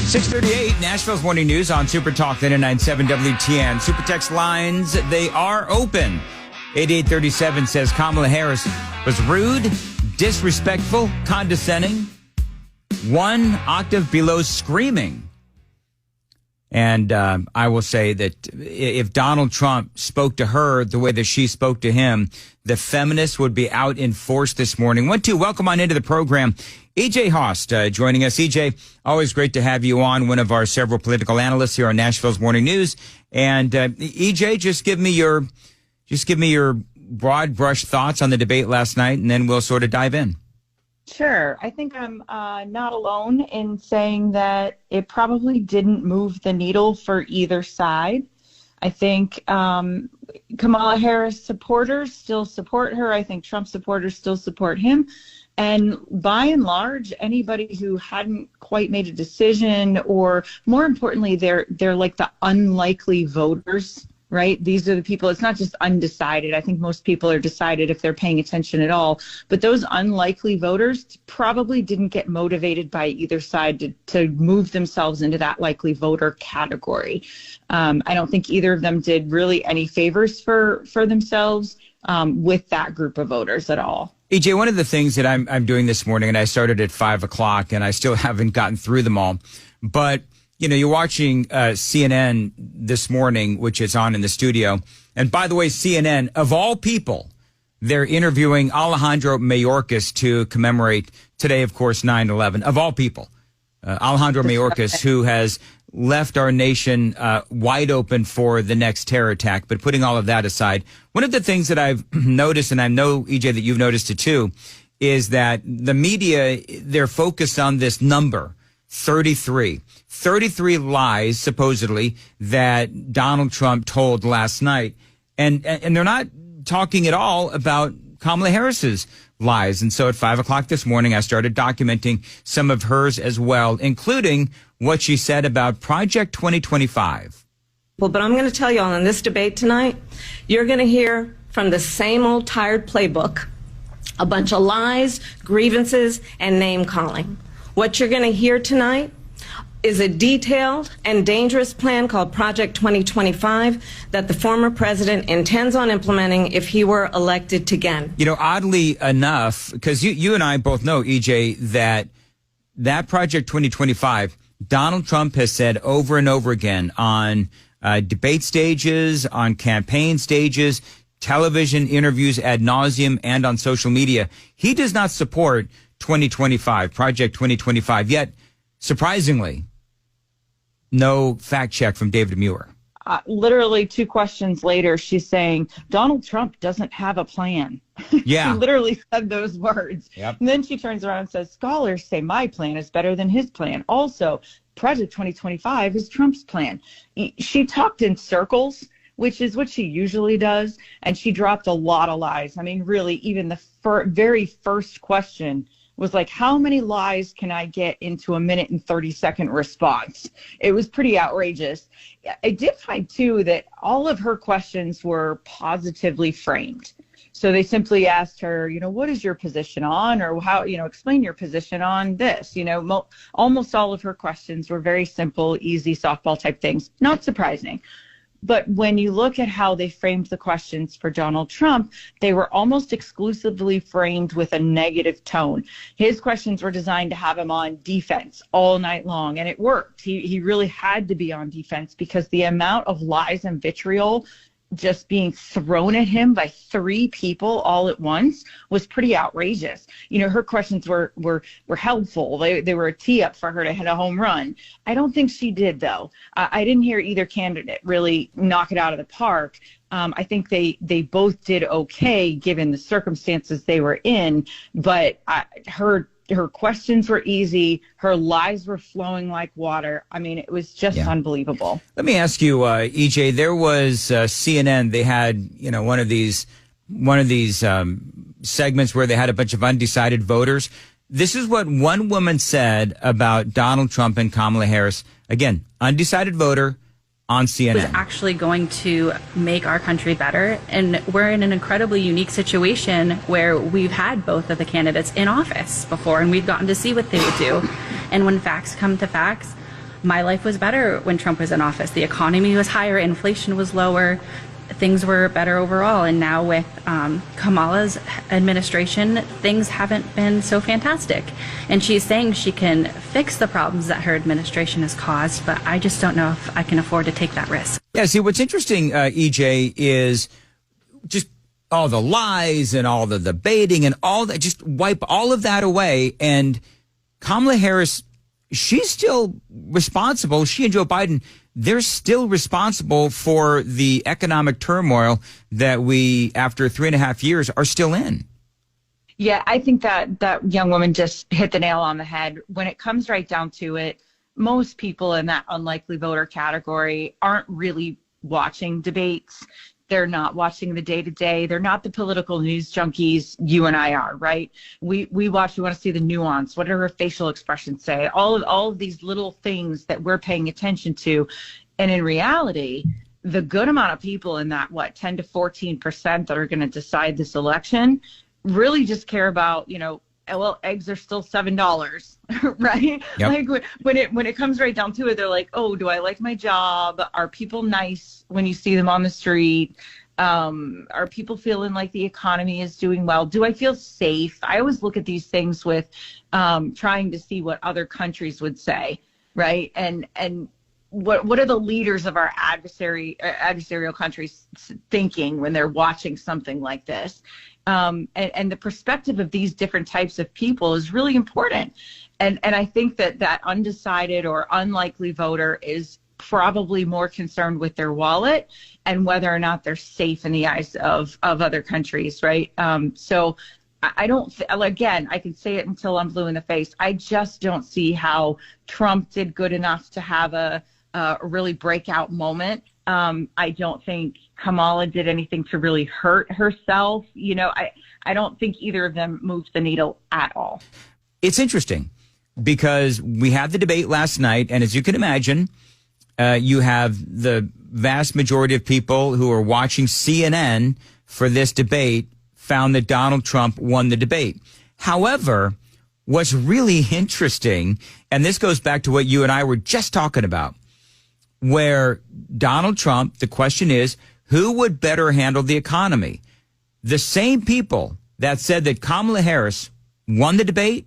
6:38, Nashville's Morning News on Super Talk 99.7 WTN. Super text lines, they are open. 8837 says Kamala Harris was rude, disrespectful, condescending, one octave below screaming. And I will say that if Donald Trump spoke to her the way that she spoke to him, the feminists would be out in force this morning. Welcome on into the program. EJ Haust joining us. EJ, always great to have you on, one of our several political analysts here on Nashville's Morning News. And EJ, just give me your broad brush thoughts on the debate last night, and then we'll sort of dive in. Sure. I think I'm not alone in saying that it probably didn't move the needle for either side. I think Kamala Harris supporters still support her. I think Trump supporters still support him. And by and large, anybody who hadn't quite made a decision, or more importantly, they're like the unlikely voters, right? These are the people, it's not just undecided. I think most people are decided if they're paying attention at all. But those unlikely voters probably didn't get motivated by either side to move themselves into that likely voter category. I don't think either of them did really any favors for themselves with that group of voters at all. EJ, one of the things that I'm doing this morning, and I started at 5 o'clock, and I still haven't gotten through them all, but you know, you're watching CNN this morning, which is on in the studio. And by the way, CNN, of all people, they're interviewing Alejandro Mayorkas to commemorate today, of course, 9/11. Of all people, Alejandro Mayorkas, who has left our nation wide open for the next terror attack. But putting all of that aside, one of the things that I've noticed, and I know, EJ, that you've noticed it too, is that the media, they're focused on this number, 33. 33 lies, supposedly, that Donald Trump told last night. And they're not talking at all about Kamala Harris's lies. And so at 5 o'clock this morning, I started documenting some of hers as well, including what she said about Project 2025. Well, but I'm going to tell you all in this debate tonight, you're going to hear from the same old tired playbook, a bunch of lies, grievances, and name calling. What you're going to hear tonight is a detailed and dangerous plan called Project 2025 that the former president intends on implementing if he were elected again. You know, oddly enough, because you and I both know, EJ, that Project 2025, Donald Trump has said over and over again on debate stages, on campaign stages, television interviews ad nauseum, and on social media, he does not support 2025, Project 2025. Yet, surprisingly, no fact check from David Muir. Literally 2 questions later, she's saying, Donald Trump doesn't have a plan. Yeah. She literally said those words. Yep. And then she turns around and says, scholars say my plan is better than his plan. Also, Project 2025 is Trump's plan. She talked in circles, which is what she usually does, and she dropped a lot of lies. I mean, really, even the very first question was like, how many lies can I get into a minute and 30-second response? It was pretty outrageous. I did find, too, that all of her questions were positively framed. So they simply asked her, you know, what is your position on, or how, you know, explain your position on this. You know, almost all of her questions were very simple, easy softball type things. Not surprising. But when you look at how they framed the questions for Donald Trump, they were almost exclusively framed with a negative tone. His questions were designed to have him on defense all night long, and it worked. He really had to be on defense because the amount of lies and vitriol just being thrown at him by 3 people all at once was pretty outrageous. You know, her questions were helpful. They were a tee up for her to hit a home run. I don't think she did, though. I didn't hear either candidate really knock it out of the park. I think they both did okay given the circumstances they were in, but her questions were easy. Her lies were flowing like water. I mean, it was just unbelievable. Let me ask you, EJ, there was CNN. They had, you know, one of these segments where they had a bunch of undecided voters. This is what one woman said about Donald Trump and Kamala Harris. Again, undecided voter on CNN. Was actually going to make our country better. And we're in an incredibly unique situation where we've had both of the candidates in office before, and we've gotten to see what they would do. And when facts come to facts, my life was better when Trump was in office. The economy was higher, inflation was lower, things were better overall. And now with Kamala's administration, things haven't been so fantastic. And she's saying she can fix the problems that her administration has caused, but I just don't know if I can afford to take that risk. Yeah, see, what's interesting, EJ, is just all the lies and all the debating and all that, just wipe all of that away. And Kamala Harris, she's still responsible. She and Joe Biden, they're still responsible for the economic turmoil that we, after 3.5 years, are still in. Yeah, I think that young woman just hit the nail on the head. When it comes right down to it, most people in that unlikely voter category aren't really watching debates. They're not watching the day-to-day. They're not the political news junkies you and I are, right? We watch, we want to see the nuance. What do her facial expressions say? All of these little things that we're paying attention to. And in reality, the good amount of people in that, 10 to 14% that are going to decide this election really just care about, well, eggs are still $7, right? Yep. Like when it comes right down to it, they're like, oh, do I like my job? Are people nice when you see them on the street? Are people feeling like the economy is doing well? Do I feel safe? I always look at these things with trying to see what other countries would say, right? And what are the leaders of our adversarial countries thinking when they're watching something like this? And the perspective of these different types of people is really important. And I think that undecided or unlikely voter is probably more concerned with their wallet and whether or not they're safe in the eyes of other countries, right? So I don't, again, I can say it until I'm blue in the face. I just don't see how Trump did good enough to have a really breakout moment. I don't think Kamala did anything to really hurt herself. I don't think either of them moved the needle at all. It's interesting because we had the debate last night, and as you can imagine, you have the vast majority of people who are watching CNN for this debate found that Donald Trump won the debate. However, what's really interesting, and this goes back to what you and I were just talking about, where Donald Trump, the question is, who would better handle the economy? The same people that said that Kamala Harris won the debate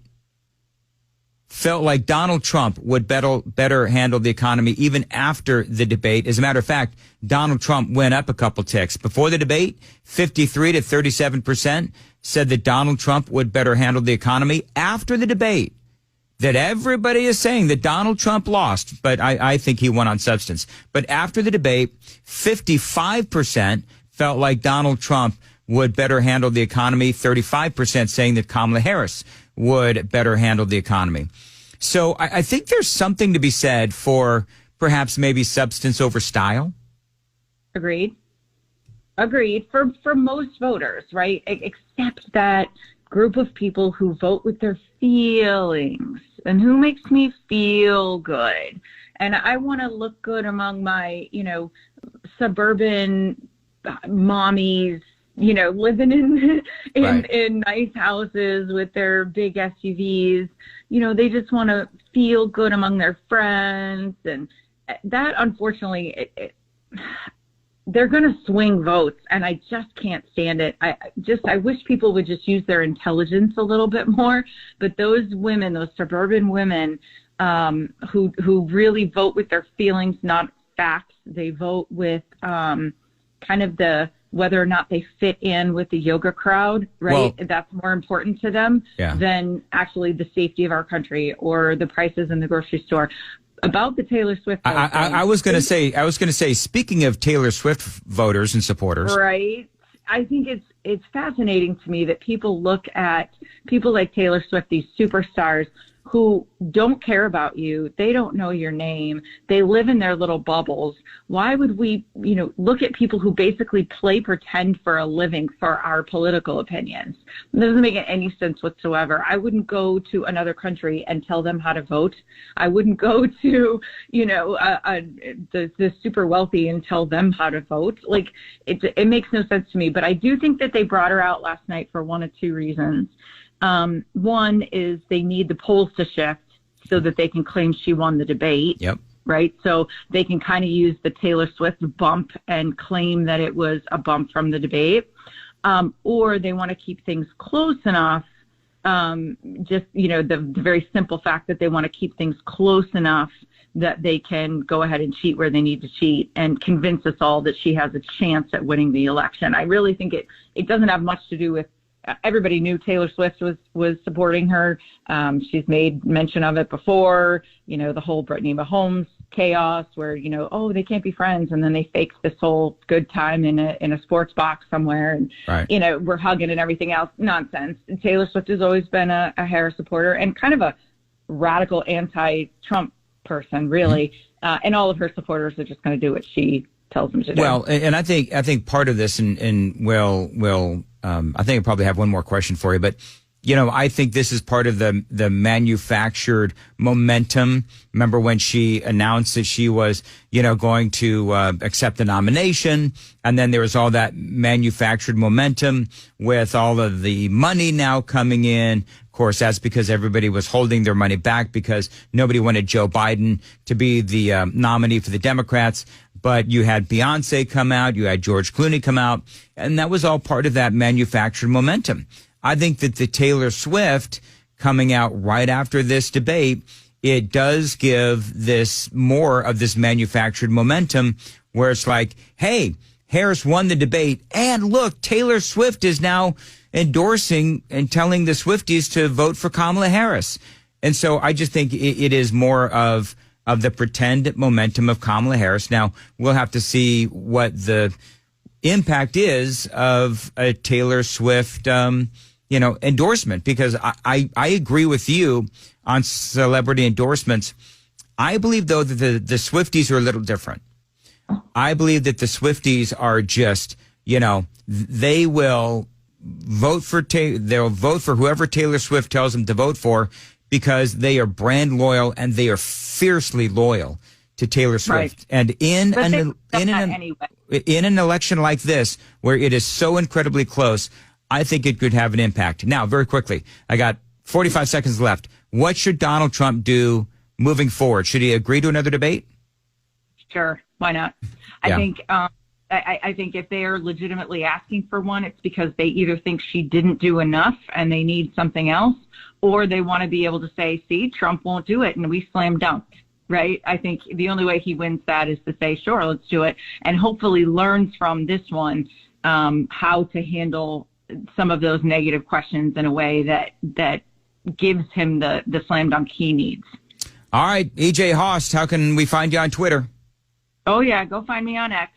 felt like Donald Trump would better handle the economy even after the debate. As a matter of fact, Donald Trump went up a couple ticks. Before the debate, 53 to 37% said that Donald Trump would better handle the economy. After the debate, that everybody is saying that Donald Trump lost, but I think he won on substance. But after the debate, 55% felt like Donald Trump would better handle the economy, 35% saying that Kamala Harris would better handle the economy. So I think there's something to be said for perhaps maybe substance over style. Agreed. For most voters, right? Except that group of people who vote with their feelings and who makes me feel good. And I want to look good among my, suburban mommies, living in nice houses with their big SUVs. They just want to feel good among their friends. And that, unfortunately, they're going to swing votes, and I just can't stand it. I wish people would just use their intelligence a little bit more. But those women, those suburban women, who really vote with their feelings, not facts, they vote with kind of the whether or not they fit in with the yoga crowd, right? Well, that's more important to them than actually the safety of our country or the prices in the grocery store. About the Taylor Swift vote, I was going to say, speaking of Taylor Swift voters and supporters, right? I think it's fascinating to me that people look at people like Taylor Swift, these superstars who don't care about you. They don't know your name. They live in their little bubbles. Why would we, look at people who basically play pretend for a living for our political opinions? It doesn't make any sense whatsoever. I wouldn't go to another country and tell them how to vote. I wouldn't go to, the super wealthy and tell them how to vote. Like, it makes no sense to me. But I do think that they brought her out last night for one of two reasons. One is they need the polls to shift. so that they can claim she won the debate. Yep. Right. So they can kind of use the Taylor Swift bump and claim that it was a bump from the debate. Or they want to keep things close enough. Just, the very simple fact that they want to keep things close enough that they can go ahead and cheat where they need to cheat and convince us all that she has a chance at winning the election. I really think it doesn't have much to do with everybody knew Taylor Swift was supporting her. She's made mention of it before, the whole Brittany Mahomes chaos where, they can't be friends. And then they faked this whole good time in a sports box somewhere. And, right. We're hugging and everything else. Nonsense. And Taylor Swift has always been a Harris supporter and kind of a radical anti-Trump person, really. And all of her supporters are just going to do what she tells them to do. Well, and I think part of this, and we'll I think I probably have one more question for you, but I think this is part of the manufactured momentum. Remember when she announced that she was, going to accept the nomination, and then there was all that manufactured momentum with all of the money now coming in. Of course, that's because everybody was holding their money back because nobody wanted Joe Biden to be the nominee for the Democrats. But you had Beyonce come out, you had George Clooney come out, and that was all part of that manufactured momentum. I think that the Taylor Swift coming out right after this debate, it does give this more of this manufactured momentum where it's like, hey, Harris won the debate, and look, Taylor Swift is now endorsing and telling the Swifties to vote for Kamala Harris. And so I just think it is more of the pretend momentum of Kamala Harris. Now, we'll have to see what the impact is of a Taylor Swift, endorsement, because I agree with you on celebrity endorsements. I believe, though, that the Swifties are a little different. I believe that the Swifties are just, they will vote for they'll vote for whoever Taylor Swift tells them to vote for, because they are brand loyal and they are fiercely loyal to Taylor Swift. Right. And in an election like this, where it is so incredibly close, I think it could have an impact. Now, very quickly, I got 45 seconds left. What should Donald Trump do moving forward? Should he agree to another debate? Sure. Why not? Yeah. I think if they are legitimately asking for one, it's because they either think she didn't do enough and they need something else, or they want to be able to say, see, Trump won't do it and we slam dunk, right? I think the only way he wins that is to say, sure, let's do it, and hopefully learns from this one how to handle some of those negative questions in a way that gives him the slam dunk he needs. All right, EJ Haust, how can we find you on Twitter? Oh, yeah, go find me on X.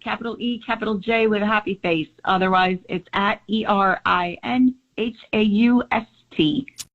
Capital E, capital J with a happy face. Otherwise, it's at ERINHAUST.